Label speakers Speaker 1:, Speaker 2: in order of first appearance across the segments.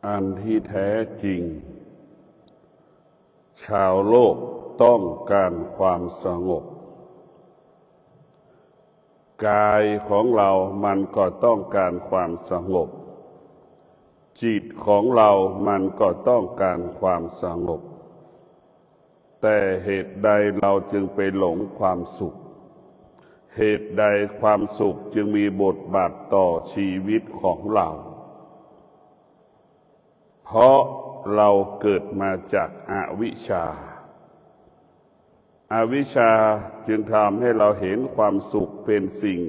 Speaker 1: อันที่แท้จริงชาวโลกต้องการความสงบกายของเรามันก็ต้องการความสงบจิตของเรามันก็ต้องการความสงบแต่เหตุใดเราจึงไปหลงความสุขเหตุใดความสุขจึงมีบทบาทต่อชีวิตของเราเพราะเราเกิดมาจากอวิชชาอวิชชาจึงทำให้เราเห็นความสุขเป็นสิ่ง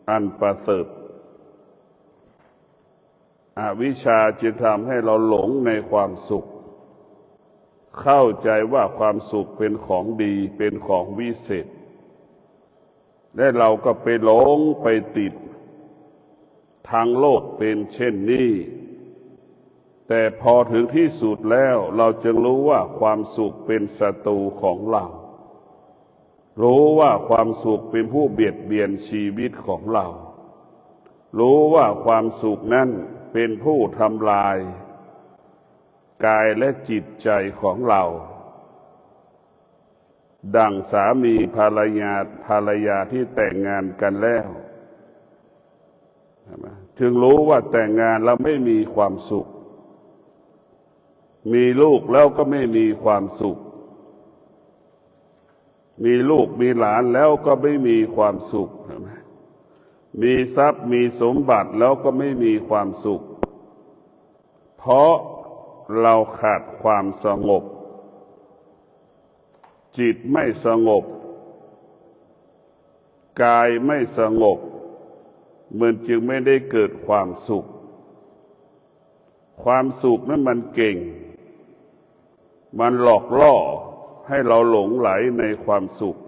Speaker 1: อันประเสริฐอวิชชาจึงทำให้เราหลงในความสุขเข้าใจว่าความสุขเป็นของดีเป็นของวิเศษและเราก็ไปหลงไปติดทางโลกเป็นเช่นนี้แต่พอถึงที่สุดแล้วเราจึงรู้ว่าความสุขเป็นศัตรูของเรารู้ว่าความสุขเป็นผู้เบียดเบียนชีวิตของเรารู้ว่าความสุขนั้นเป็นผู้ทำลายกายและจิตใจของเราดั่งสามีภรรยาที่แต่งงานกันแล้วจึงรู้ว่าแต่งงานแล้วไม่มีความสุขมีลูกแล้วก็ไม่มีความสุขมีลูกมีหลานแล้วก็ไม่มีความสุขมีทรัพย์มีสมบัติแล้วก็ไม่มีความสุขเพราะเราขาดความสงบจิตไม่สงบกายไม่สงบมันจึงไม่ได้เกิดความสุขความสุขนั้นมันเก่งมันหลอกล่อให้เราหลงไหลในความสุข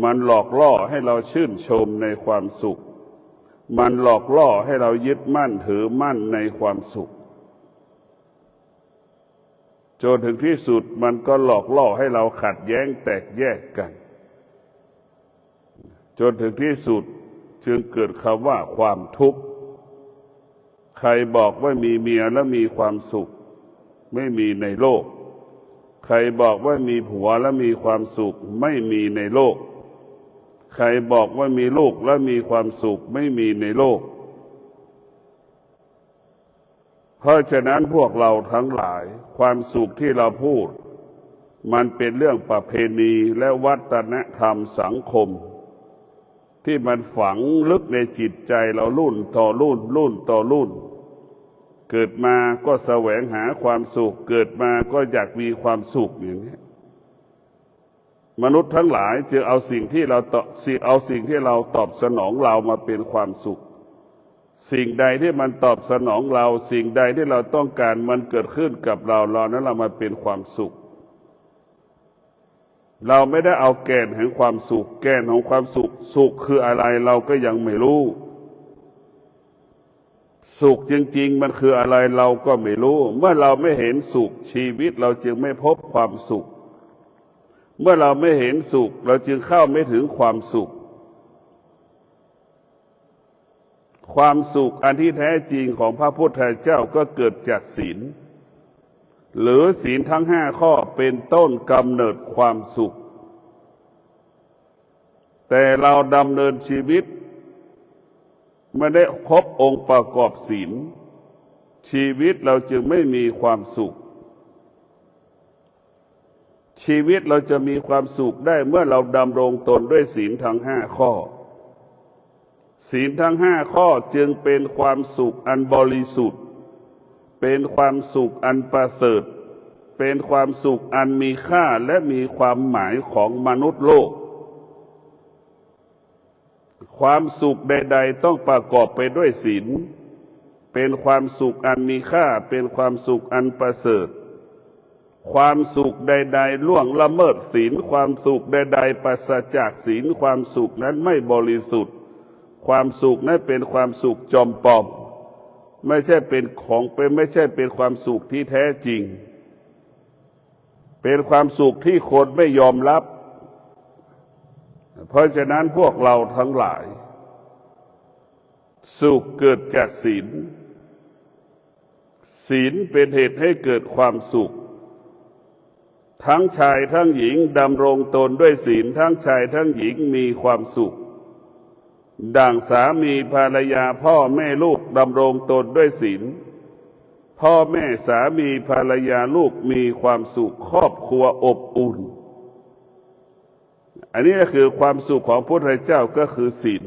Speaker 1: มันหลอกล่อให้เราชื่นชมในความสุขมันหลอกล่อให้เรายึดมั่นถือมั่นในความสุขจนถึงที่สุดมันก็หลอกล่อให้เราขัดแย้งแตกแยกกันจนถึงที่สุดจึงเกิดคำว่าความทุกข์ใครบอกว่ามีเมียแล้วมีความสุขไม่มีในโลกใครบอกว่ามีผัวแล้วมีความสุขไม่มีในโลกใครบอกว่ามีลูกแล้วมีความสุขไม่มีในโลกเพราะฉะนั้นพวกเราทั้งหลายความสุขที่เราพูดมันเป็นเรื่องประเพณีและวัฒนธรรมสังคมที่มันฝังลึกในจิตใจเรารุ่นต่อรุ่นต่อรุ่นเกิดมาก็แสวงหาความสุขเกิดมาก็อยากมีความสุขอย่างนี้มนุษย์ทั้งหลายจึงเอาสิ่งที่เราตอบสนองเรามาเป็นความสุขสิ่งใดที่มันตอบสนองเราสิ่งใดที่เราต้องการมันเกิดขึ้นกับเรานั้นเรามาเป็นความสุขเราไม่ได้เอาแก่นแห่งความสุขแก่นของความสุขคืออะไรเราก็ยังไม่รู้สุขจริงๆมันคืออะไรเราก็ไม่รู้เมื่อเราไม่เห็นสุขชีวิตเราจึงไม่พบความสุขเมื่อเราไม่เห็นสุขเราจึงเข้าไม่ถึงความสุขความสุขอันที่แท้จริงของพระพุทธเจ้าก็เกิดจากศีลหรือศีลทั้ง5ข้อเป็นต้นกำเนิดความสุขแต่เราดำเนินชีวิตไม่ได้ครบองค์ประกอบศีลชีวิตเราจึงไม่มีความสุขชีวิตเราจะมีความสุขได้เมื่อเราดำรงตนด้วยศีลทั้ง5ข้อศีลทั้ง5ข้อจึงเป็นความสุขอันบริสุทธิ์เป็นความสุขอันประเสริฐเป็นความสุขอันมีค่าและมีความหมายของมนุษย์โลกความสุขใดๆต้องประกอบไปด้วยศีลเป็นความสุขอันมีค่าเป็นความสุขอันประเสริฐความสุขใดๆล่วงละเมิดศีลความสุขใดๆปราศจากศีลความสุขนั้นไม่บริสุทธิ์ความสุขนั้นเป็นความสุขจอมปลอมไม่ใช่เป็นความสุขที่แท้จริงเป็นความสุขที่คนไม่ยอมรับเพราะฉะนั้นพวกเราทั้งหลาย สุขเกิดจากศีลศีลเป็นเหตุให้เกิดความสุขทั้งชายทั้งหญิงดำรงตนด้วยศีลทั้งชายทั้งหญิงมีความสุขดังสามีภรรยาพ่อแม่ลูกดำรงตนด้วยศีลพ่อแม่สามีภรรยาลูกมีความสุขครอบครัวอบอุ่นอันนี้ก็คือความสุขของพระพุทธเจ้าก็คือศีล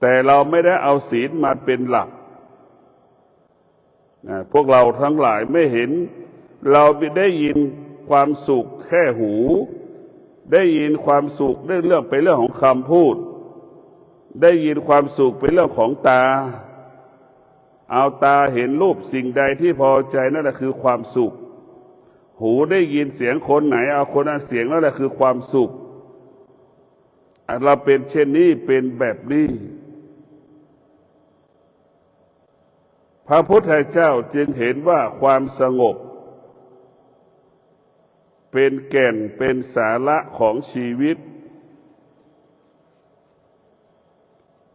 Speaker 1: แต่เราไม่ได้เอาศีลมาเป็นหลักพวกเราทั้งหลายไม่เห็นเราได้ยินความสุขแค่หูได้ยินความสุขได้เรื่องเป็นเรื่องของคำพูดได้ยินความสุขเป็นเรื่องของตาเอาตาเห็นรูปสิ่งใดที่พอใจนั่นแหละคือความสุขหูได้ยินเสียงคนไหนเอาคนนั้นเสียงนั่นแหละคือความสุขเราเป็นเช่นนี้เป็นแบบนี้พระพุทธเจ้าจึงเห็นว่าความสงบเป็นแก่นเป็นสาระของชีวิต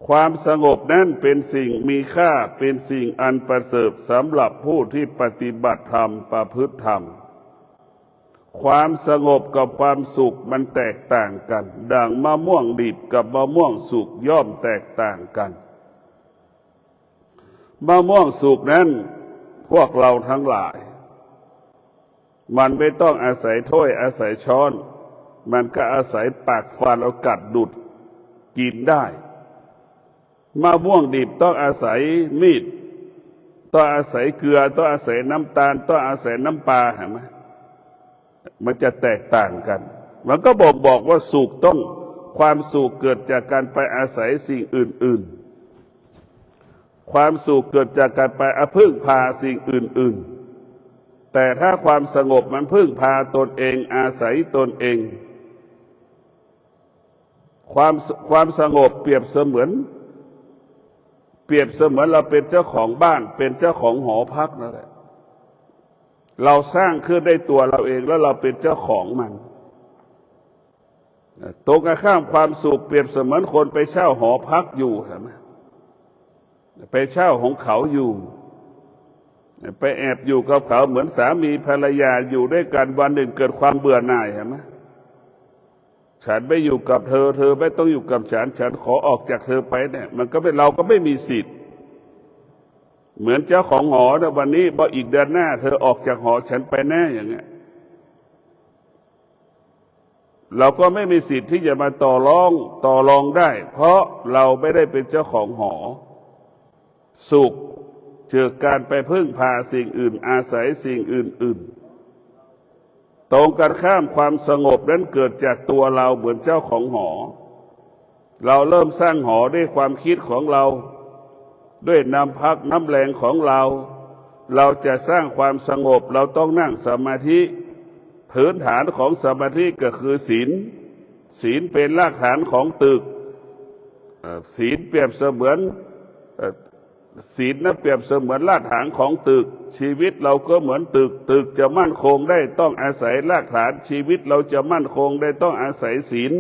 Speaker 1: ความสงบนั้นเป็นสิ่งมีค่าเป็นสิ่งอันประเสริฐสำหรับผู้ที่ปฏิบัติธรรมประพฤติธรรมความสงบกับความสุขมันแตกต่างกันดังมะม่วงดิบกับมะม่วงสุกย่อมแตกต่างกันมะม่วงสุกนั้นพวกเราทั้งหลายมันไม่ต้องอาศัยถ้วยอาศัยช้อนมันก็อาศัยปากฟันเอากัดดุดกินได้มะม่วงดิบต้องอาศัยมีดต้องอาศัยเกลือต้องอาศัยน้ำตาลต้องอาศัยน้ำปลาเห็นไหมมันจะแตกต่างกันมันก็บอกว่าสุขต้องความสุขเกิดจากการไปอาศัยสิ่งอื่นๆความสุขเกิดจากการไปพึ่งพาสิ่งอื่นๆแต่ถ้าความสงบมันพึ่งพาตนเองอาศัยตนเองความสงบเปรียบเสมือนเราเป็นเจ้าของบ้านเป็นเจ้าของหอพักนั่นแหละเราสร้างขึ้นได้ตัวเราเองแล้วเราเป็นเจ้าของมันตรงกันข้ามความสุขเปรียบเสมือนคนไปเช่าหอพักอยู่เห็นไหมไปเช่าของเขาอยู่ไปแอบอยู่กับเขาเหมือนสามีภรรยาอยู่ด้วยกันวันหนึ่งเกิดความเบื่อหน่ายเห็นไหมฉันไม่อยู่กับเธอเธอไม่ต้องอยู่กับฉันขอออกจากเธอไปเนี่ยมันก็เป็นเราก็ไม่มีสิทธิ์เหมือนเจ้าของหอนะวันนี้พออีกเดือนหน้าเธอออกจากหอฉันไปแน่อย่างเงี้ยเราก็ไม่มีสิทธิ์ที่จะมาต่อรองได้เพราะเราไม่ได้เป็นเจ้าของหอสุขเกิดการไปพึ่งพาสิ่งอื่นอาศัยสิ่งอื่นตรงกันข้ามความสงบนั้นเกิดจากตัวเราเหมือนเจ้าของหอเราเริ่มสร้างหอด้วยความคิดของเราด้วยน้ำพักน้ำแรงของเราจะสร้างความสงบเราต้องนั่งสมาธิพื้นฐานของสมาธิก็คือศีลเป็นรากฐานของตึกศีลเปรียบเสมือนศีลนั้นเปรียบเสมือนรากฐานของตึกชีวิตเราก็เหมือนตึกจะมั่นคงได้ต้องอาศัยรากฐานชีวิตเราจะมั่นคงได้ต้องอาศัยศีล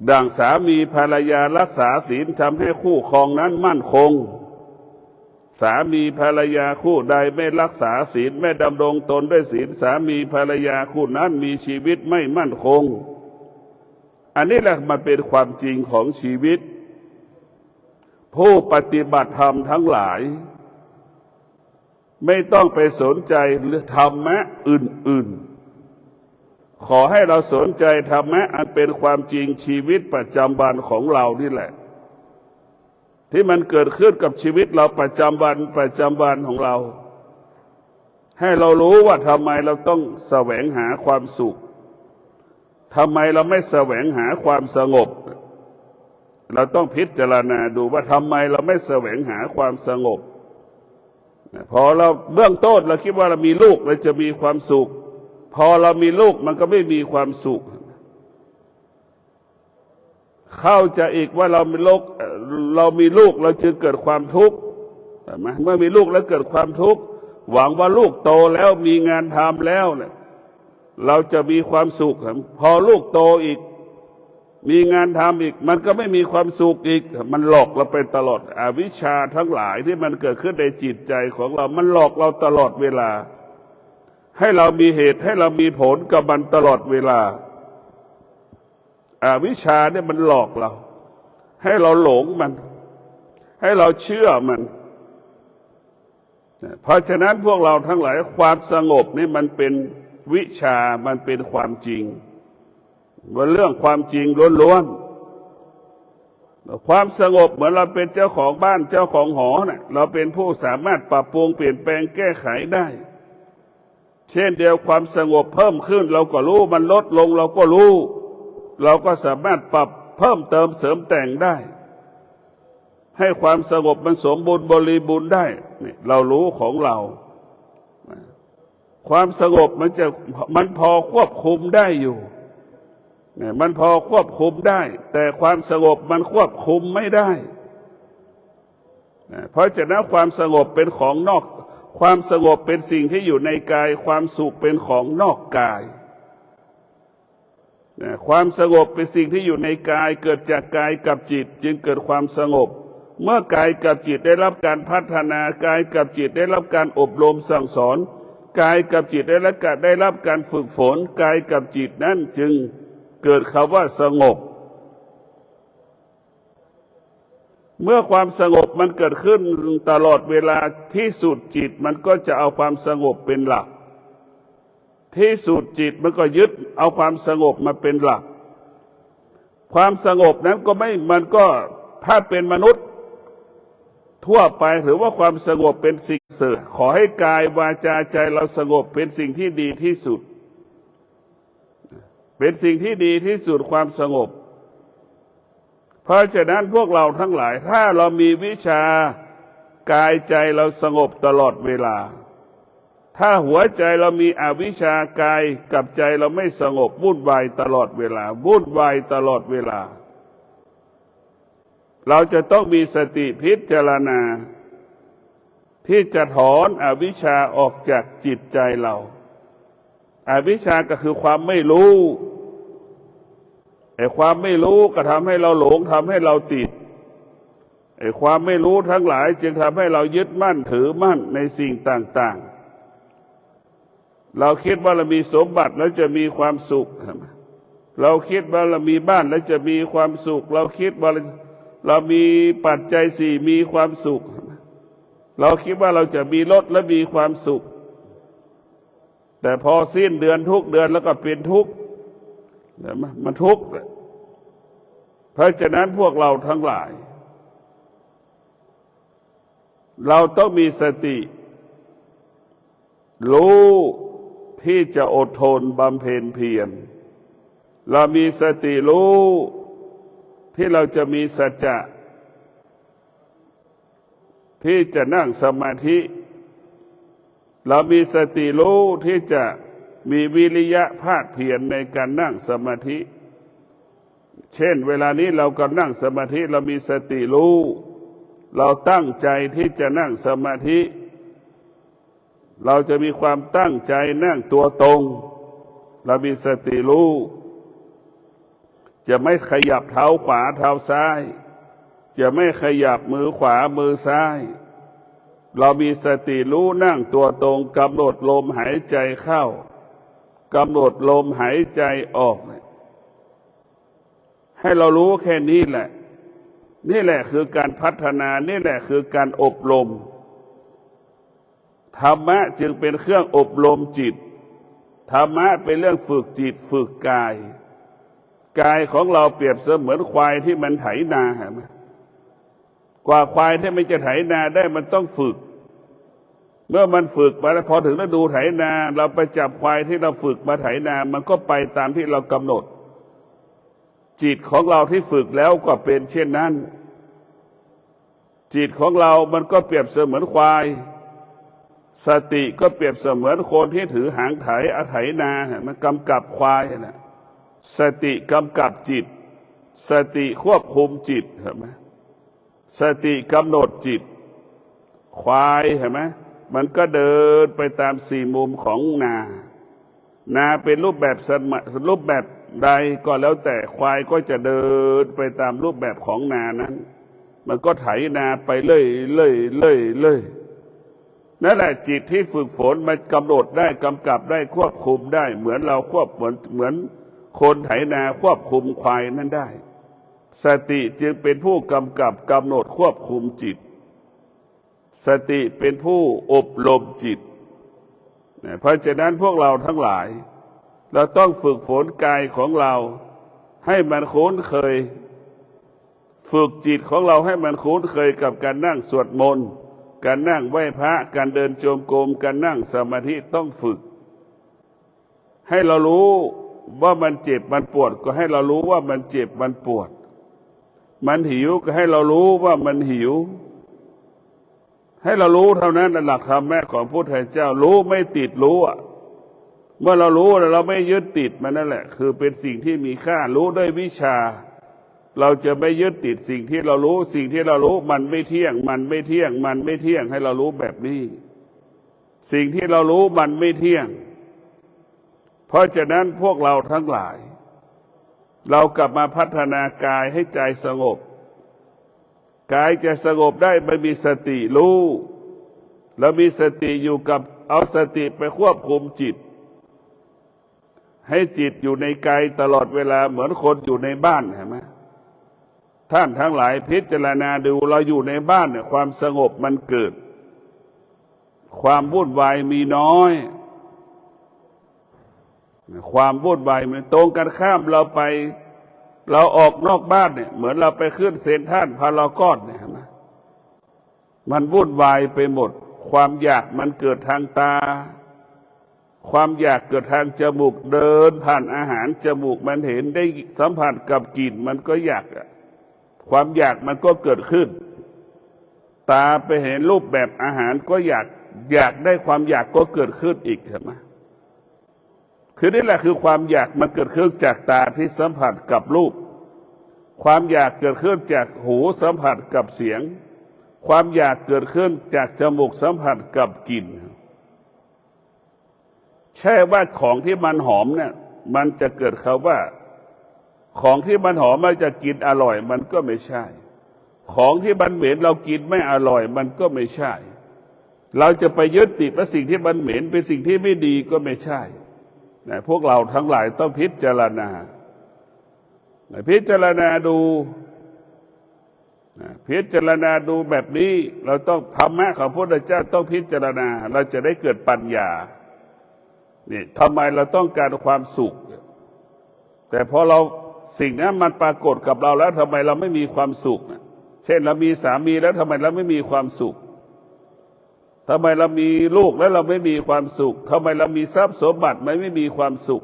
Speaker 1: ดังสามีภรรยารักษาศีลทำให้คู่ครองนั้นมั่นคงสามีภรรยาคู่ใดไม่รักษาศีลไม่ดำรงตนด้วยศีลสามีภรรยาคู่นั้นมีชีวิตไม่มั่นคงอันนี้แหละมันเป็นความจริงของชีวิตผู้ปฏิบัติธรรมทั้งหลายไม่ต้องไปสนใจเรื่องธรรมะอื่นๆขอให้เราสนใจธรรมะอันเป็นความจริงชีวิตประจำวันของเรานี่แหละที่มันเกิดขึ้นกับชีวิตเราประจำวันของเราให้เรารู้ว่าทำไมเราต้องแสวงหาความสุขทำไมเราไม่แสวงหาความสงบเราต้องพิจารณาดูว่าทำไมเราไม่แสวงหาความสงบพอเราเบื้องต้นเราคิดว่าเรามีลูกเราจะมีความสุขพอเรามีลูกมันก็ไม่มีความสุขเข้าใจอีกว่าเรามีลูกเราจึงเกิดความทุกข์ใช่ไหมเมื่อมีลูกแล้วเกิดความทุกข์หวังว่าลูกโตแล้วมีงานทำแล้วเนี่ยเราจะมีความสุขพอลูกโตอีก มีงานทำอีกมันก็ไม่มีความสุขอีกมันหลอกเราไปตลอดอวิชชาทั้งหลายที่มันเกิดขึ้นในจิตใจของเรามันหลอกเราตลอดเวลาให้เรามีเหตุให้เรามีผลกับมันตลอดเวลาอวิชชาเนี่ยมันหลอกเราให้เราหลงมันให้เราเชื่อมันเพราะฉะนั้นพวกเราทั้งหลายความสงบนี่มันเป็นวิชามันเป็นความจริงมันเรื่องความจริงล้วนๆความสงบเหมือนเราเป็นเจ้าของบ้านเจ้าของหอเนี่ยเราเป็นผู้สามารถปรับปรุงเปลี่ยนแปลงแก้ไขได้เช่นเดียวความสงบเพิ่มขึ้นเราก็รู้มันลดลงเราก็รู้เราก็สามารถปรับเพิ่มเติมเสริมแต่งได้ให้ความสงบมันสมบูรณ์บริบูรณ์ได้นี่เรารู้ของเราความสงบมันพอควบคุมได้อยู่เนี่ยมันพอควบคุมได้แต่ความสงบมันควบคุมไม่ได้เพราะฉะนั้นความสงบเป็นของนอกความสงบเป็นสิ่งที่อยู่ในกายความสุขเป็นของนอกกายความสงบเป็นสิ่งที่อยู่ในกายเกิดจากกายกับจิตจึงเกิดความสงบเมื่อกายกับจิตได้รับการพัฒนากายกับจิตได้รับการอบรมสั่งสอนกายกับจิตได้รับการฝึกฝนกายกับจิตนั้นจึงเกิดคำว่าสงบเมื่อความสงบมันเกิดขึ้นตลอดเวลาที่สุดจิตมันก็จะเอาความสงบเป็นหลักที่สุดจิตมันก็ยึดเอาความสงบมาเป็นหลักความสงบนั้นมันก็ถ้าเป็นมนุษย์ทั่วไปหรือว่าความสงบเป็นสิ่งเสริฐขอให้กายวาจาใจเราสงบเป็นสิ่งที่ดีที่สุดเป็นสิ่งที่ดีที่สุดความสงบเพราะฉะนั้นพวกเราทั้งหลายถ้าเรามีวิชากายใจเราสงบตลอดเวลาถ้าหัวใจเรามีอวิชชากายกับใจเราไม่สงบวุ่นวายตลอดเวลาวุ่นวายตลอดเวลาเราจะต้องมีสติพิจารณาที่จะถอนอวิชชาออกจากจิตใจเราอวิชชาก็คือความไม่รู้ไอ้ความไม่รู้ก็ทำให้เราหลงทำให้เราติดไอ้ความไม่รู้ทั้งหลายจึงทำให้เรายึดมั่นถือมั่นในสิ่งต่างๆเราคิดว่าเรามีสมบัติแล้วจะมีความสุขเราคิดว่าเรามีบ้านแล้วจะมีความสุขเราคิดว่าเรามีปัจจัยสี่มีความสุขเราคิดว่าเราจะมีรถและมีความสุขแต่พอสิ้นเดือนทุกเดือนแล้วก็เป็นทุกข์มันทุกข์เพราะฉะนั้นพวกเราทั้งหลายเราต้องมีสติรู้ที่จะอดทนบำเพ็ญเพียรเรามีสติรู้ที่เราจะมีสัจจะที่จะนั่งสมาธิเรามีสติรู้ที่จะมีวิริยะภาคเพียรในการนั่งสมาธิเช่นเวลานี้เรากำลังนั่งสมาธิเรามีสติรู้เราตั้งใจที่จะนั่งสมาธิเราจะมีความตั้งใจนั่งตัวตรงเรามีสติรู้จะไม่ขยับเท้าขวาเท้าซ้ายจะไม่ขยับมือขวามือซ้ายเรามีสติรู้นั่งตัวตรงกำหนดลมหายใจเข้ากำหนดลมหายใจออกให้เรารู้แค่นี้แหละนี่แหละคือการพัฒนานี่แหละคือการอบรมธรรมะจึงเป็นเครื่องอบรมจิตธรรมะเป็นเรื่องฝึกจิตฝึกกายกายของเราเปรียบเสมือนควายที่มันไถนาเห็นไหมกว่าควายที่มันจะไถนาได้มันต้องฝึกเมื่อมันฝึกมาแล้วพอถึงฤดูไถนาเราไปจับควายที่เราฝึกมาไถนามันก็ไปตามที่เรากำหนดจิตของเราที่ฝึกแล้วก็เป็นเช่นนั้นจิตของเรามันก็เปรียบเสมือนควายสติก็เปรียบเสมือนคนที่ถือหางไถไถนามันกำกับควายนะสติกำกับจิตสติควบคุมจิตเห็นไหมสติกำหนดจิตควายเห็นไหมมันก็เดินไปตามสี่มุมของนาเป็นรูปแบบ ใดก็แล้วแต่ควายก็จะเดินไปตามรูปแบบของนานั้นมันก็ไถนาไปเรื่อยนั่นแหละจิตที่ฝึกฝนมันกำหนดได้กำกับได้ควบคุมได้เหมือนเราเหมือนคนไถนาควบคุมควายนั้นได้สติจึงเป็นผู้กำกับกำหนดควบคุมจิตสติเป็นผู้อบรมจิตเพราะฉะนั้นพวกเราทั้งหลายเราต้องฝึกฝนกายของเราให้มันคุ้นเคยฝึกจิตของเราให้มันคุ้นเคยกับการนั่งสวดมนต์การนั่งไหว้พระการเดินจงกรมการนั่งสมาธิต้องฝึกให้เรารู้ว่ามันเจ็บมันปวดก็ให้เรารู้ว่ามันเจ็บมันปวดมันหิวก็ให้เรารู้ว่ามันหิวให้เรารู้เท่านั้นหลักธรรมแม่ของพระพุทธเจ้ารู้ไม่ติดรู้เมื่อเรารู้แล้วเราไม่ยึดติดมันนั่นแหละคือเป็นสิ่งที่มีค่ารู้ด้วยวิชาเราจะไม่ยึดติดสิ่งที่เรารู้สิ่งที่เรารู้มันไม่เที่ยงมันไม่เที่ยงมันไม่เที่ยงให้เรารู้แบบนี้สิ่งที่เรารู้มันไม่เที่ยงเพราะฉะนั้นพวกเราทั้งหลายเรากลับมาพัฒนากายให้ใจสงบกายจะสงบได้ไม่มีสติรู้แล้วมีสติอยู่กับเอาสติไปควบคุมจิตให้จิตอยู่ในกายตลอดเวลาเหมือนคนอยู่ในบ้านเห็นไหมท่านทั้งหลายพิจารณาดูเราอยู่ในบ้านเนี่ยความสงบมันเกิดความวุ่นวายมีน้อยความวุ่นวายมันตรงกันข้ามเราออกนอกบ้านเนี่ยเหมือนเราไปขึ้นเซ็นทรัลพารากอนเนี่ยเห็นไหมมันวุ่นวายไปหมดความอยากมันเกิดทางตาความอยากเกิดทางจมูกเดินผ่านอาหารจมูกมันเห็นได้สัมผัสกับกลิ่นมันก็อยากความอยากมันก็เกิดขึ้นตาไปเห็นรูปแบบอาหารก็อยากได้ความอยากก็เกิดขึ้นอีกใช่ไหมคือนี่แหละคือความอยากมันเกิดขึ้นจากตาที่สัมผัสกับรูปความอยากเกิดขึ้นจากหูสัมผัสกับเสียงความอยากเกิดขึ้นจากจมูกสัมผัสกับกลิ่นใช่ว่าของที่มันหอมเนี่ยมันจะเกิดคำว่าของที่มันหอมมันจะกินอร่อยมันก็ไม่ใช่ของที่มันเหม็นเรากินไม่อร่อยมันก็ไม่ใช่เราจะไปยึดติดว่าสิ่งที่มันเหม็นเป็นสิ่งที่ไม่ดีก็ไม่ใช่พวกเราทั้งหลายต้องพิจารณาดูพิจารณาดูแบบนี้เราต้องธรรมะของพระพุทธเจ้าต้องพิจารณาเราจะได้เกิดปัญญานี่ทำไมเราต้องการความสุขแต่พอเราสิ่งนั้นมันปรากฏกับเราแล้วทำไมเราไม่มีความสุขเช่นเรามีสามีแล้วทำไมเราไม่มีความสุขทำไมเรามีลูกแล้วเราไม่มีความสุขทำไมเรามีทรัพย์สมบัติไม่มีความสุข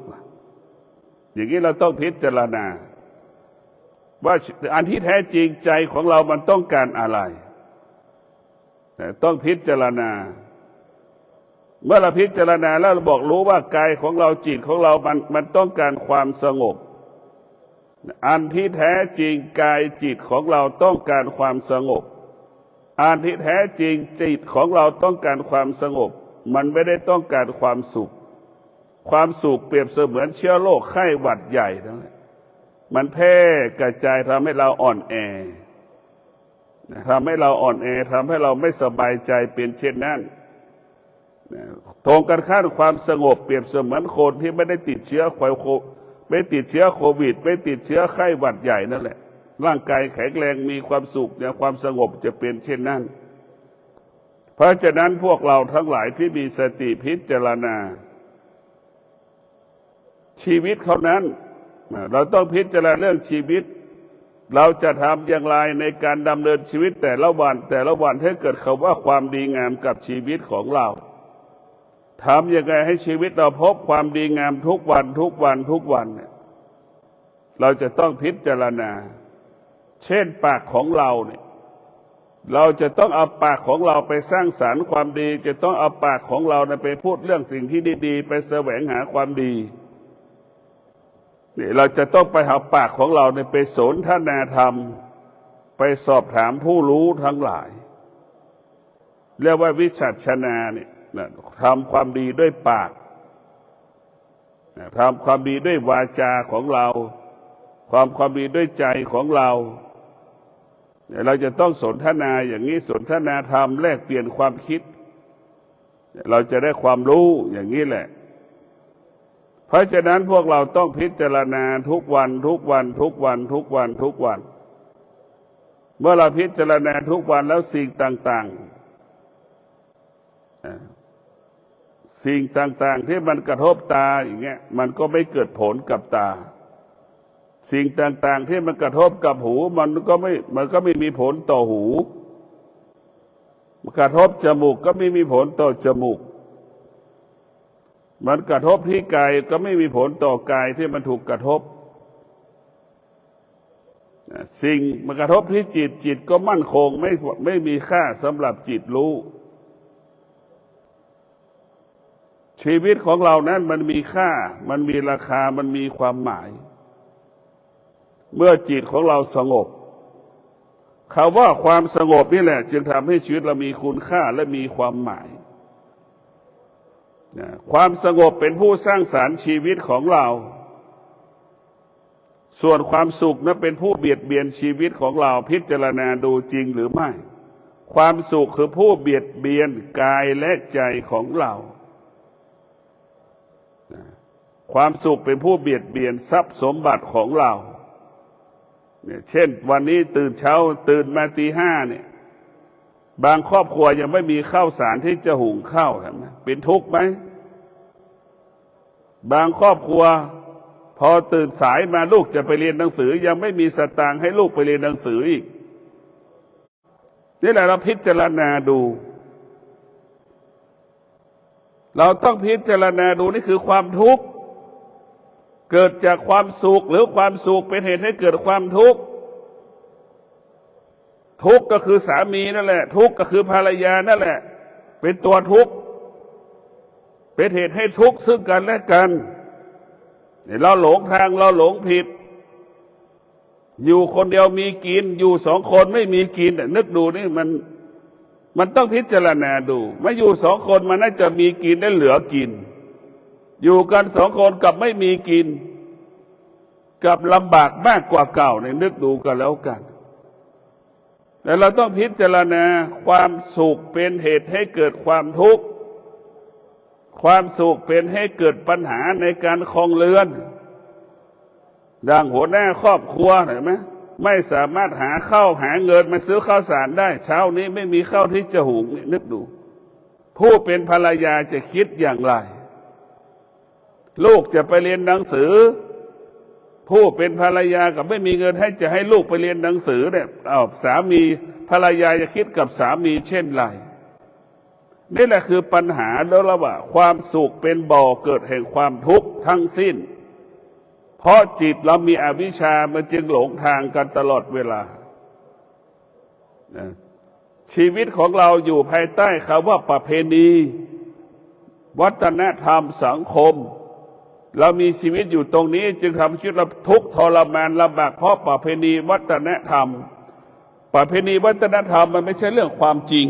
Speaker 1: อย่างนี้เราต้องพิจารณาว่าอันที่แท้จริงใจของเรามันต้องการอะไรแต่ต้องพิจารณาเมื่อเราพิจารณาแล้วเราบอกรู้ว่ากายของเราจิตของเรามันต้องการความสงบอันที่แท้จริงกายจิตของเราต้องการความสงบอันที่แท้จริงจิตของเราต้องการความสงบมันไม่ได้ต้องการความสุขความสุขเปรียบเสมือนเชื้อโรคไข้หวัดใหญ่ทั้งนั้นมันแพร่กระจายทำให้เราอ่อนแอทำให้เราอ่อนแอทำให้เราไม่สบายใจเป็นเช่นนั้นตรงกันข้ามความสงบเปรียบเสมือนคนที่ไม่ได้ติดเชื้อไม่ติดเชื้อโควิดไม่ติดเชื้อไข้หวัดใหญ่นั่นแหละร่างกายแข็งแรงมีความสุขเนี่ยความสงบจะเป็นเช่นนั้นเพราะฉะนั้นพวกเราทั้งหลายที่มีสติพิจารณาชีวิตเขานั้นเราต้องพิจารณาเรื่องชีวิตเราจะทำอย่างไรในการดำเนินชีวิตแต่ละวันให้เกิดคำว่าความดีงามกับชีวิตของเราทำยังไงให้ชีวิตเราพบความดีงามทุกวันเนี่ยเราจะต้องพิจารณาเช่นปากของเราเนี่ยเราจะต้องเอาปากของเราไปสร้างสรรค์ความดีจะต้องเอาปากของเราไปพูดเรื่องสิ่งที่ดีๆไปแสวงหาความดีนี่เราจะต้องไปหาปากของเราไปสนทนาธรรมไปสอบถามผู้รู้ทั้งหลายเรียกว่าวิสัชนาเนี่ยทำความดีด้วยปาก ทำความดีด้วยวาจาของเราความดีด้วยใจของเราเราจะต้องสนทนาอย่างนี้สนทนาธรรมแลกเปลี่ยนความคิดเราจะได้ความรู้อย่างนี้แหละเพราะฉะนั้นพวกเราต้องพิจารณาทุกวันเมื่อเราพิจารณาทุกวันแล้วสิ่งต่างๆที่มันกระทบตาอย่างเงี้ยมันก็ไม่เกิดผลกับตาสิ่งต่างๆที่มันกระทบกับหูมันก็ไม่มีผลต่อหูกระทบจมูกก็ไม่มีผลต่อจมูกมันกระทบที่กายก็ไม่มีผลต่อกายที่มันถูกกระทบสิ่งมันกระทบที่จิตก็มั่นคงไม่มีค่าสำหรับจิตรู้ชีวิตของเรานั้นมันมีค่ามันมีราคามันมีความหมายเมื่อจิตของเราสงบคำว่าความสงบนี่แหละจึงทำให้ชีวิตเรามีคุณค่าและมีความหมายความสงบเป็นผู้สร้างสรรค์ชีวิตของเราส่วนความสุขนั้นเป็นผู้เบียดเบียนชีวิตของเราพิจารณาดูจริงหรือไม่ความสุขคือผู้เบียดเบียนกายและใจของเราความสุขเป็นผู้เบียดเบียนทรัพย์สมบัติของเราเช่นวันนี้ตื่นมาตี 5เนี่ยบางครอบครัวยังไม่มีข้าวสารที่จะหุงข้าวเห็นไหมเป็นทุกข์ไหมบางครอบครัวพอตื่นสายมาลูกจะไปเรียนหนังสือยังไม่มีสตางค์ให้ลูกไปเรียนหนังสืออีกนี่แหละเราพิจารณาดูเราต้องพิจารณาดูนี่คือความทุกข์เกิดจากความสุขหรือความสุขเป็นเหตุให้เกิดความทุกข์ทุกข์ก็คือสามีนั่นแหละทุกข์ก็คือภรรยานั่นแหละเป็นตัวทุกข์เป็นเหตุให้ทุกข์ซึ่งกันและกันเราหลงทางเราหลงผิดอยู่คนเดียวมีกินอยู่สองคนไม่มีกินนึกดูนี่มันต้องพิจารณาดูมาอยู่สองคนมันน่าจะมีกินได้เหลือกินอยู่กันสองคนกับไม่มีกินกับลำบากมากกว่าเก่าเนี่ยนึกดูกันแล้วกันแต่เราต้องพิจารณาความสุขเป็นเหตุให้เกิดความทุกข์ความสุขเป็นให้เกิดปัญหาในการครองเรือนดังหัวหน้าครอบครัวเห็นไหมไม่สามารถหาข้าวหาเงินมาซื้อข้าวสารได้เช้านี้ไม่มีข้าวที่จะหุงนึกดูผู้เป็นภรรยาจะคิดอย่างไรลูกจะไปเรียนหนังสือผู้เป็นภรรยากับไม่มีเงินให้ลูกไปเรียนหนังสือเนี่ยสามีภรรยาจะคิดกับสามีเช่นไรนี่แหละคือปัญหาแล้วละว่าความสุขเป็นบ่อเกิดแห่งความทุกข์ทั้งสิ้นเพราะจิตเรามีอวิชชามันจึงหลงทางกันตลอดเวลาชีวิตของเราอยู่ภายใต้คำว่าประเพณีวัฒนธรรมสังคมเรามีชีวิตอยู่ตรงนี้จึงทำให้ชีวิตเราทุกข์ทรมานลำบากเพราะประเพณีวัฒนธรรมประเพณีวัฒนธรรมมันไม่ใช่เรื่องความจริง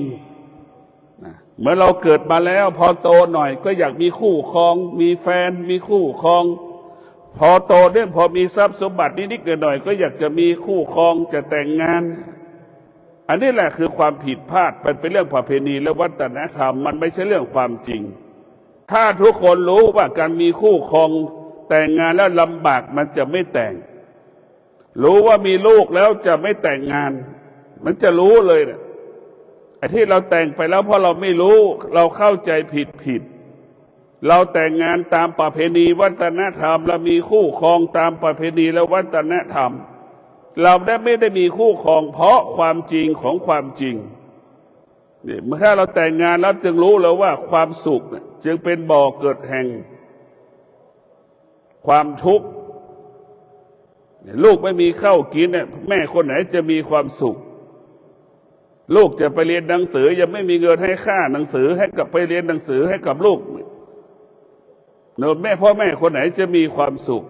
Speaker 1: เมื่อเราเกิดมาแล้วพอโตหน่อยก็อยากมีคู่ครองมีแฟนมีคู่ครองพอโตเนี่ยพอมีทรัพย์สมบัตินิดๆหน่อยๆก็อยากจะมีคู่ครองจะแต่งงานอันนี้แหละคือความผิดพลาดมันเป็นเรื่องประเพณีและวัฒนธรรมมันไม่ใช่เรื่องความจริงถ้าทุกคนรู้ว่าการมีคู่ครองแต่งงานแล้วลำบากมันจะไม่แต่งรู้ว่ามีลูกแล้วจะไม่แต่งงานมันจะรู้เลยนะไอ้ที่เราแต่งไปแล้วเพราะเราไม่รู้เราเข้าใจผิดเราแต่งงานตามประเพณีวัฒนธรรมเรามีคู่ครองตามประเพณีและวัฒนธรรมเราไม่ได้มีคู่ครองเพราะความจริงของความจริงเนี่ยเมื่อถ้าเราแต่งงานแล้วจึงรู้แล้วว่าความสุขจึงเป็นบ่อเกิดแห่งความทุกข์ลูกไม่มีข้าวกินเนี่ยแม่คนไหนจะมีความสุขลูกจะไปเรียนหนังสือยังไม่มีเงินให้ค่าหนังสือให้กับไปเรียนหนังสือให้กับลูกพ่อแม่คนไหนจะมีความสุข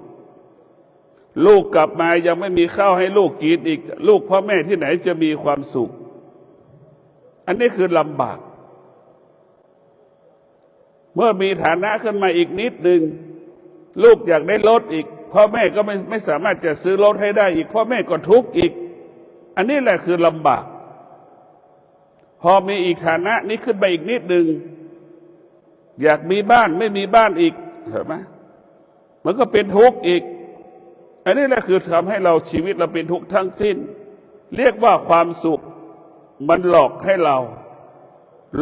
Speaker 1: ลูกกลับมายังไม่มีข้าวให้ลูกกินอีกลูกพ่อแม่ที่ไหนจะมีความสุขอันนี้คือลำบากเมื่อมีฐานะขึ้นมาอีกนิดหนึ่ง ลูกอยากได้รถอีกพ่อแม่ก็ไม่สามารถจะซื้อรถให้ได้อีกพ่อแม่ก็ทุกข์อีกอันนี้แหละคือลำบากพอมีอีกฐานะนี้ขึ้นไปอีกนิดหนึ่งอยากมีบ้านไม่มีบ้านอีกเห็นไหมมันก็เป็นทุกข์อีกอันนี้แหละคือทำให้เราชีวิตเราเป็นทุกข์ทั้งสิ้นเรียกว่าความสุขมันหลอกให้เรา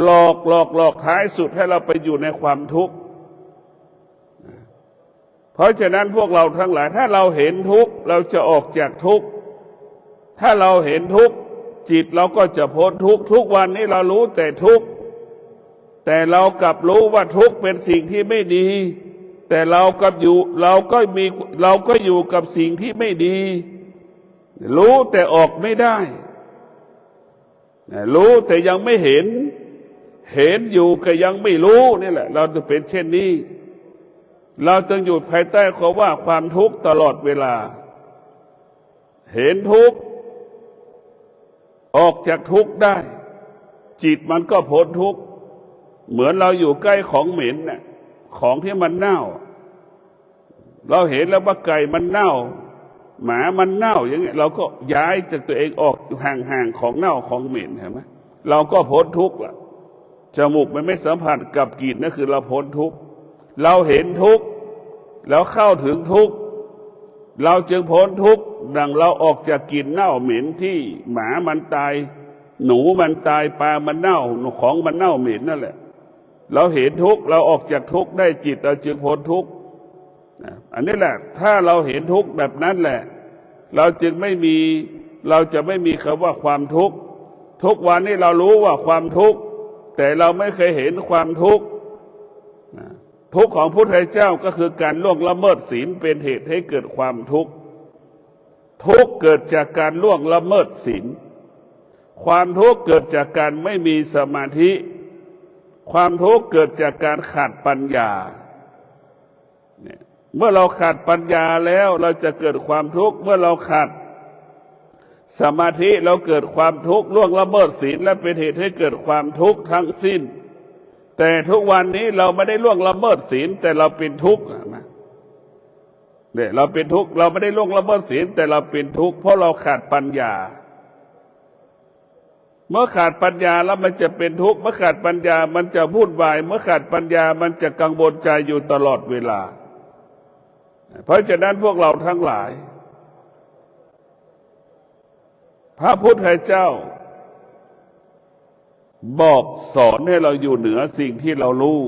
Speaker 1: หลอกท้ายสุดให้เราไปอยู่ในความทุกข์เพราะฉะนั้นพวกเราทั้งหลายถ้าเราเห็นทุกข์เราจะออกจากทุกข์ถ้าเราเห็นทุกข์จิตเราก็จะพ้นทุกข์ทุกวันนี้เรารู้แต่ทุกข์แต่เรากลับรู้ว่าทุกข์เป็นสิ่งที่ไม่ดีแต่เราก็อยู่กับสิ่งที่ไม่ดีรู้แต่ออกไม่ได้รู้แต่ยังไม่เห็นอยู่ก็ยังไม่รู้นี่แหละเราจะเป็นเช่นนี้เราต้องอยู่ภายใต้คำว่าความทุกข์ตลอดเวลาเห็นทุกข์ออกจากทุกข์ได้จิตมันก็พ้นทุกข์เหมือนเราอยู่ใกล้ของเหม็นน่ะของที่มันเน่าเราเห็นแล้วว่าไก่มันเน่าหมามันเน่าอย่างเงี้ยเราก็ย้ายจากตัวเองออกห่างๆของเน่าของเหม็นเห็นไหมเราก็พ้นทุกข์ละจมูกมันไม่สัมผัสกับกลิ่นนั่นคือเราพ้นทุกข์เราเห็นทุกข์แล้วเข้าถึงทุกข์เราจึงพ้นทุกข์ดังเราออกจากกลิ่นเน่าเหม็นที่หมามันตายหนูมันตายปลามันเน่าของมันเน่าเหม็นนั่นแหละเราเห็นทุกข์เราออกจากทุกข์ได้จิตเราจึงพ้นทุกข์อันนี้แหละถ้าเราเห็นทุกข์แบบนั้นแหละเราจะไม่มีคำว่าความทุกข์ทุกวันนี้เรารู้ว่าความทุกข์แต่เราไม่เคยเห็นความทุกข์ทุกข์ของพุทธเจ้าก็คือการล่วงละเมิดศีลเป็นเหตุให้เกิดความทุกข์ทุกข์เกิดจากการล่วงละเมิดศีลความทุกข์เกิดจากการไม่มีสมาธิความทุกข์เกิดจากการขาดปัญญาเมื่อเราขาดปัญญาแล้วเราจะเกิดความทุกข์เมื่อเราขาดสมาธิเราเกิดความทุกข์ล่วงละเมิดศีลและเป็นเหตุให้เกิดความทุกข์ทั้งสิ้นแต่ทุกวันนี้เราไม่ได้ล่วงละเมิดศีลแต่เราเป็นทุกข์นะเนี่ยเราเป็นทุกข์เราไม่ได้ล่วงละเมิดศีลแต่เราเป็นทุกข์เพราะเราขาดปัญญาเมื่อขาดปัญญาแล้วมันจะเป็นทุกข์เมื่อขาดปัญญามันจะวุ่นวายเมื่อขาดปัญญามันจะกังวลใจอยู่ตลอดเวลาเพราะฉะนั้นพวกเราทั้งหลายพระพุทธเจ้าบอกสอนให้เราอยู่เหนือสิ่งที่เรารู้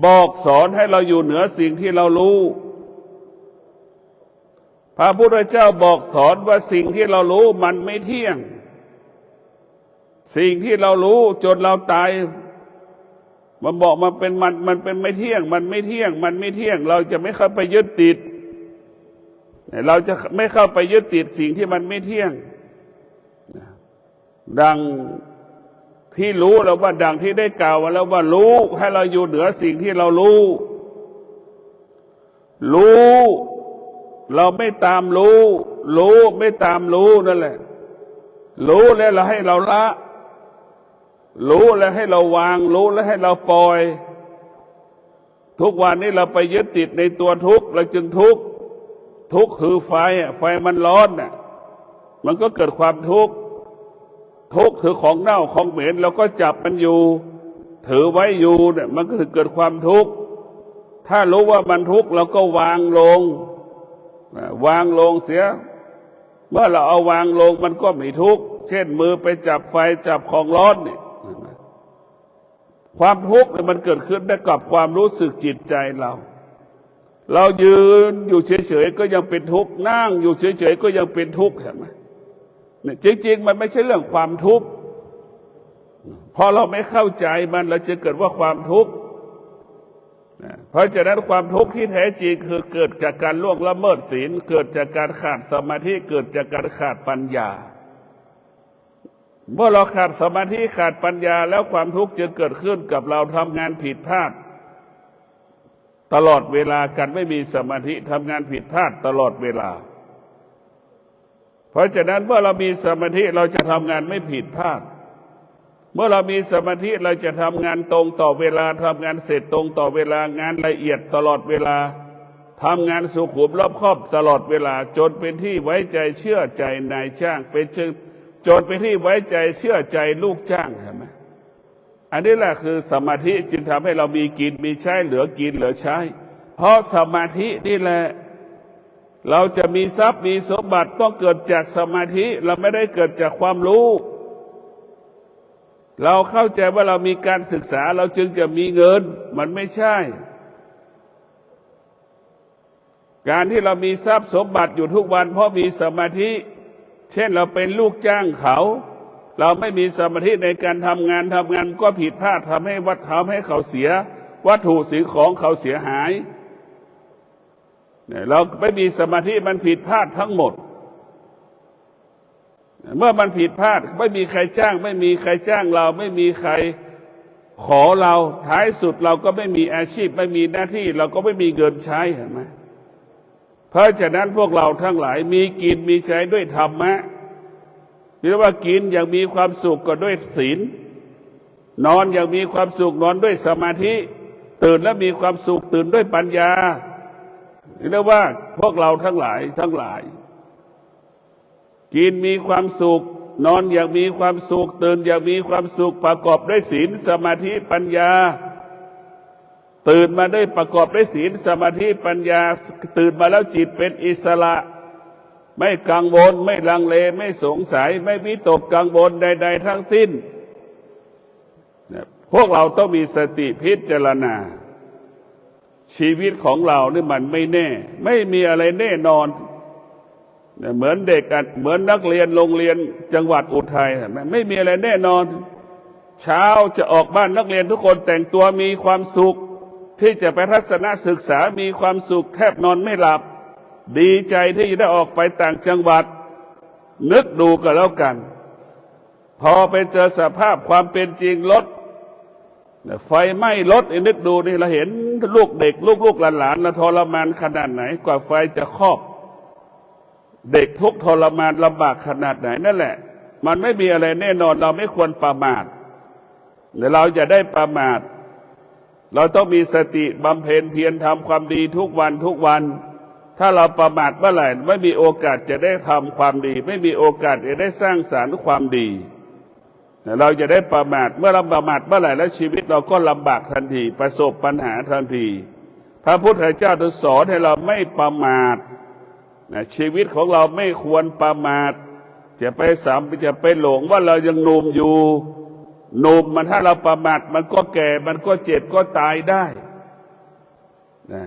Speaker 1: บอกสอนให้เราอยู่เหนือสิ่งที่เรารู้พระพุทธเจ้าบอกสอนว่าสิ่งที่เรารู้มันไม่เที่ยงสิ่งที่เรารู้จนเราตายมันบอกมันเป็นไม่เที่ยงมันไม่เที่ยงมันไม่เที่ยงเราจะไม่เข้าไปยึดติดเราจะไม่เข้าไปยึดติดสิ่งที่มันไม่เที่ยงดังที่รู้แล้วว่าดังที่ได้กล่าวมาแล้วว่ารู้ให้เราอยู่เหนือสิ่งที่เรารู้เราไม่ตามรู้ไม่ตามรู้นั่นแหละรู้แล้วเราให้เราละรู้แล้วให้เราวางรู้แล้วให้เราปล่อยทุกวันนี้เราไปยึดติดในตัวทุกข์เราจึงทุกข์คือไฟมันร้อนน่ะมันก็เกิดความทุกข์ถือของเน่าของเหม็นเราก็จับมันอยู่ถือไว้อยู่เนี่ยมันก็เกิดความทุกข์ถ้ารู้ว่ามันทุกข์เราก็วางลงเสียเมื่อเราเอาวางลงมันก็ไม่ทุกข์เช่นมือไปจับไฟจับของร้อนเนี่ยความทุกข์เนี่ยมันเกิดขึ้นได้กับความรู้สึกจิตใจเรายืนอยู่เฉยๆก็ยังเป็นทุกข์นั่งอยู่เฉยๆก็ยังเป็นทุกข์เห็นไหมเนี่ยจริงๆมันไม่ใช่เรื่องความทุกข์พอเราไม่เข้าใจมันเราจะเกิดว่าความทุกข์เพราะฉะนั้นความทุกข์ที่แท้จริงคือเกิดจากการล่วงละเมิดศีลเกิดจากการขาดสมาธิเกิดจากการขาดปัญญาเมื่อเราขาดสมาธิขาดปัญญาแล้วความทุกข์จะเกิดขึ้นกับเราทำงานผิดพลาดตลอดเวลากันไม่มีสมาธิทำงานผิดพลาดตลอดเวลาเพราะฉะนั้นเมื่อเรามีสมาธิเราจะทำงานไม่ผิดพลาด เมื่อเรามีสมาธิเราจะทำงานตรงต่อเวลาทำงานเสร็จตรงต่อเวลางานละเอียดตลอดเวลาทำงานสุขุมรอบคอบตลอดเวลาจนเป็นที่ไว้ใจเชื่อใจนายจ้างเป็นจนเป็นที่ไว้ใจเชื่อใจลูกจ้างเห็นไหมอันนี้แหละคือสมาธิจึงทำให้เรามีกินมีใช้เหลือกินเหลือใช้เพราะสมาธินี่แหละเราจะมีทรัพย์มีสมบัติต้องเกิดจากสมาธิเราไม่ได้เกิดจากความรู้เราเข้าใจว่าเรามีการศึกษาเราจึงจะมีเงินมันไม่ใช่การที่เรามีทรัพย์สมบัติอยู่ทุกวันเพราะมีสมาธิเช่นเราเป็นลูกจ้างเขาเราไม่มีสมาธิในการทำงานก็ผิดพลาดทำให้เขาเสียวัตถุสิ่งของเขาเสียหายเราไม่มีสมาธิมันผิดพลาดทั้งหมดเมื่อมันผิดพลาดไม่มีใครจ้างไม่มีใครจ้างเราไม่มีใครขอเราท้ายสุดเราก็ไม่มีอาชีพไม่มีหน้าที่เราก็ไม่มีเงินใช้เห็นไหมเพราะฉะนั้นพวกเราทั้งหลายมีกินมีใช้ด้วยธรรมะหรือว่ากินอย่างมีความสุขก็ด้วยศีลนอนอย่างมีความสุขนอนด้วยสมาธิตื่นแล้วมีความสุขตื่นด้วยปัญญาเรียกว่าพวกเราทั้งหลายกินมีความสุขนอนอย่างมีความสุขตื่นอย่างมีความสุขประกอบด้วยศีลสมาธิปัญญาตื่นมาได้ประกอบด้วยศีลสมาธิปัญญาตื่นมาแล้วจิตเป็นอิสระไม่กังวลไม่ลังเลไม่สงสัยไม่วิตกกังวลใดๆทั้งสิ้นพวกเราต้องมีสติพิจารณาชีวิตของเรานี่มันไม่แน่ไม่มีอะไรแน่นอนเหมือนเด็กเหมือนนักเรียนโรงเรียนจังหวัดอุทัยไม่มีอะไรแน่นอนเช้าจะออกบ้านนักเรียนทุกคนแต่งตัวมีความสุขที่จะไปทัศนศึกษามีความสุขแทบนอนไม่หลับดีใจที่จะได้ออกไปต่างจังหวัดนึกดูก็แล้วกันพอไปเจอสภาพความเป็นจริงรถไฟไหม้รถนึกดูนี่เราเห็นลูกเด็กลูกหลานเราทรมานขนาดไหนกว่าไฟจะครอบเด็กทุกทรมานลำบากขนาดไหนนั่นแหละมันไม่มีอะไรแน่นอนเราไม่ควรประมาทเราจะได้ประมาทเราต้องมีสติบำเพ็ญเพียรทำความดีทุกวันถ้าเราประมาทเมื่อไหร่ไม่มีโอกาสจะได้ทำความดีไม่มีโอกาสจะได้สร้างสรรค์ความดีเราจะได้ประมาทเมื่อเราประมาทเมื่อไหร่แล้วชีวิตเราก็ลำบากทันทีประสบปัญหาทันทีพระพุทธเจ้าสอนให้เราไม่ประมาทชีวิตของเราไม่ควรประมาทจะไปหลงว่าเรายังหนุ่มอยู่หนุ่มมันถ้าเราประมาทมันก็แก่มันก็เจ็บก็ตายได้นะ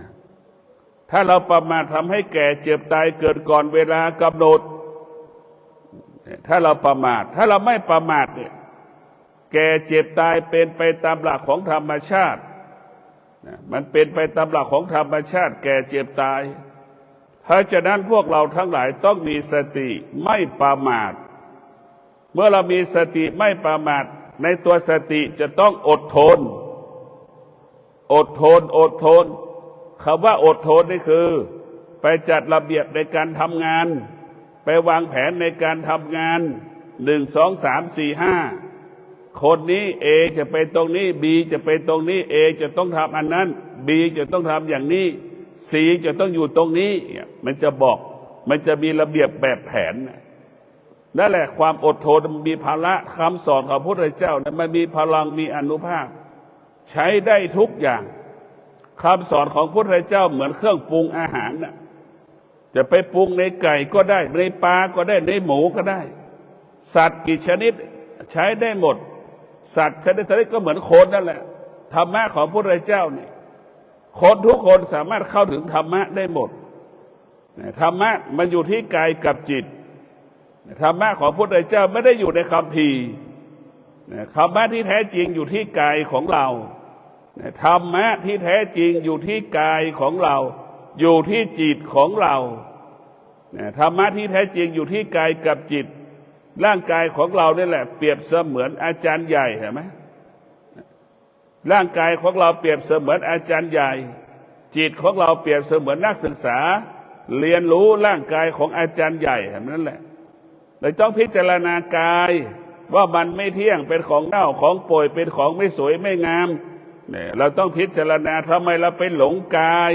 Speaker 1: ถ้าเราประมาททำให้แก่เจ็บตายเกิดก่อนเวลากำหนดถ้าเราประมาทถ้าเราไม่ประมาทเนี่ยแก่เจ็บตายเป็นไปตามหลักของธรรมชาติมันเป็นไปตามหลักของธรรมชาติแก่เจ็บตายเพราะฉะนั้นพวกเราทั้งหลายต้องมีสติไม่ประมาทเมื่อเรามีสติไม่ประมาทในตัวสติจะต้องอดทนคำว่าอดทนนี่คือไปจัดระเบียบในการทำงานไปวางแผนในการทำงาน1 2 3 4 5คนนี้ A จะไปตรงนี้ B จะไปตรงนี้ A จะต้องทำอันนั้น B จะต้องทำอย่างนี้ C จะต้องอยู่ตรงนี้มันจะบอกมันจะมีระเบียบแบบแผนนั่นแหละความอดทนมันมีภาระคำสอนของพระพุทธเจ้ามันมีพลังมีอานุภาพใช้ได้ทุกอย่างคำสอนของพระพุทธเจ้าเหมือนเครื่องปรุงอาหารจะไปปรุงในไก่ก็ได้ในปลาก็ได้ในหมูก็ได้สัตว์กี่ชนิดใช้ได้หมดสัตว์ชนิดก็เหมือนคนนั่นแหละธรรมะของพระพุทธเจ้าเนี่ยคนทุกคนสามารถเข้าถึงธรรมะได้หมดธรรมะมันอยู่ที่กายกับจิตธรรมะของพระพุทธเจ้าไม่ได้อยู่ในคัมภีร์ธรรมะที่แท้จริงอยู่ที่กายของเราธรรมะที่แท้จริงอยู่ที่กายของเราอยู่ที่จิตของเราธรรมะที่แท้จริงอยู่ที่กายกับจิตร่างกายของเรานี่แหละเปรียบเสมือนอาจารย์ใหญ่เห็นไหมร่างกายของเราเปรียบเสมือนอาจารย์ใหญ่จิตของเราเปรียบเสมือนนักศึกษาเรียนรู้ร่างกายของอาจารย์ใหญ่แบบนั้นแหละเราต้องพิจารณากาย ว่ามันไม่เที่ยงเป็นของเน่าของป่วยเป็นของไม่สวยไม่งามเนี่ยเราต้องพิจารณาทำไมเราไปหลงกาย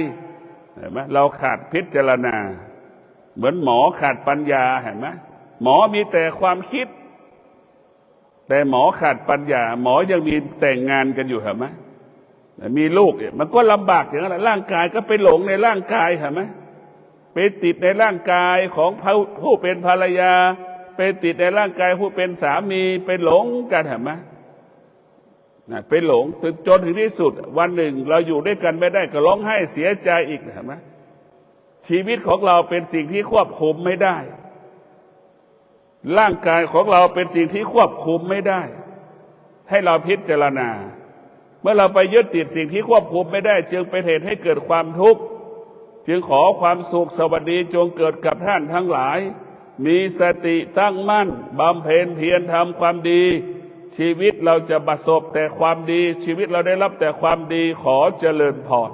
Speaker 1: เห็นไหมเราขาดพิจารณาเหมือนหมอขาดปัญญาเห็นไหมหมอมีแต่ความคิดแต่หมอขาดปัญญาหมอยังมีแต่งงานกันอยู่เห็นไหมมีลูกเนี่ยมันก็ลำบากอย่างนั้นร่างกายก็ไปหลงในร่างกายเห็นไหมไปติดในร่างกายของผู้เป็นภรรยาไปติดในร่างกายผู้เป็นสามีไปหลงกันเห็นไหมไปหลงจนถึงที่สุดวันหนึ่งเราอยู่ด้วยกันไม่ได้ก็ร้องไห้เสียใจอีกเห็นไหมชีวิตของเราเป็นสิ่งที่ควบคุมไม่ได้ร่างกายของเราเป็นสิ่งที่ควบคุมไม่ได้ให้เราพิจารณาเมื่อเราไปยึดติดสิ่งที่ควบคุมไม่ได้จึงเป็นเหตุให้เกิดความทุกข์จึงขอความสุขสวัสดีจงเกิดกับท่านทั้งหลายมีสติตั้งมั่นบำเพ็ญเพียรทำความดีชีวิตเราจะประสบแต่ความดีชีวิตเราได้รับแต่ความดีขอเจริญพร